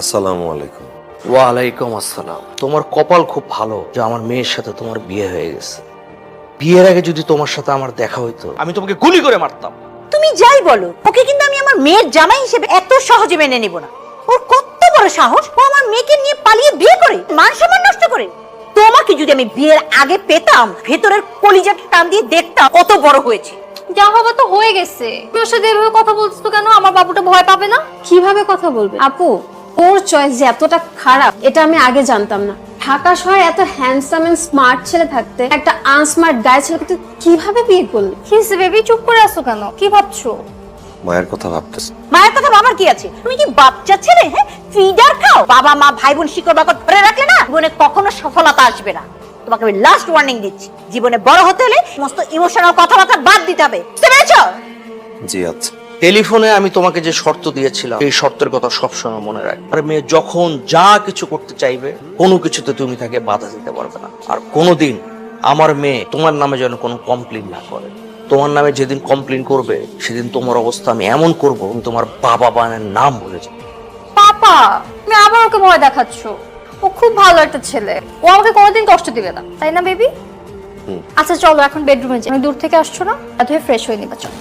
আসসালামু আলাইকুম। ওয়ালাইকুম আসসালাম। তোমার কপাল খুব ভালো যে আমার মেয়ের সাথে তোমার বিয়ে হয়ে গেছে। বিয়ের আগে যদি তোমার সাথে আমার দেখা হইতো আমি তোমাকে গুলি করে মারতাম। তুমি যাই বলো, ওকে কিন্তু আমি আমার মেয়ের জামাই হিসেবে এত সহজে মেনে নিব না। ওর কত বড় সাহস, ও আমার মেয়েকে নিয়ে পালিয়ে বিয়ে করে, মান সম্মান নষ্ট করে। তোমাকে যদি আমি বিয়ের আগে পেতাম, ভেতরের কলিজাটা টান দিয়ে দেখতাম কত বড় হয়েছে। যা হবে তো হয়ে গেছে। তুমি ওর সাথে এভাবে কথা বলছো কেন? আমার বাবুটা ভয় পাবে না? কিভাবে কথা বলবে আপু? ওর চয়েস যে এতটা খারাপ এটা আমি আগে জানতাম না। ঢাকা শহরে এত হ্যান্ডসাম এন্ড স্মার্ট ছেলে থাকতে একটা আনস্মার্ট গাই ছেলেকে তুই কিভাবে বিয়ে করলি? কি হয়েছে বেবি, চুপ করে আছো কেন? কি ভাবছো? মায়ের কথা ভাবতেছি। মায়ের কথা বাবার কি আছে? তুমি কি বাচ্চা ছেলে? হ্যাঁ, ফিডার খাও। বাবা মা ভাই বোন শিকড় বাকড় ধরে রাখলে না, জীবনে কখনো সফলতা আসবে না। তোমাকে আমি লাস্ট ওয়ার্নিং দিচ্ছি, জীবনে বড় হতে হলে সমস্ত ইমোশনাল কথাবার্তা বাদ দিতে হবে, বুঝতে পেরেছো? জি আচ্ছা। টেলিফোনে আমি তোমাকে যে শর্ত দিয়েছিলাম এই শর্তের কথা সবসময় মনে রাখ। আর মেয়ে যখন যা কিছু করতে চাইবে কোনো কিছুতে তুমি তাকে বাধা দিতে পারবে না। আর কোনোদিন আমার মেয়ে তোমার নামে যেন কোনো কমপ্লেন না করে। তোমার নামে যেদিন কমপ্লেন করবে সেদিন তোমার অবস্থা আমি এমন করব আমি তোমার বাবা বানের নাম বলে যাব। পাপা, তুমি আবার ওকে ভয় দেখাচ্ছো। ও খুব ভালো একটা ছেলে, ও আমাকে কোনোদিন কষ্ট দিবে না, তাই না বেবি? আচ্ছা চলো এখন বেডরুমে যাই। আমি দূর থেকে আসছো না, এত ফ্রেশ হয়ে নিবা। চলো।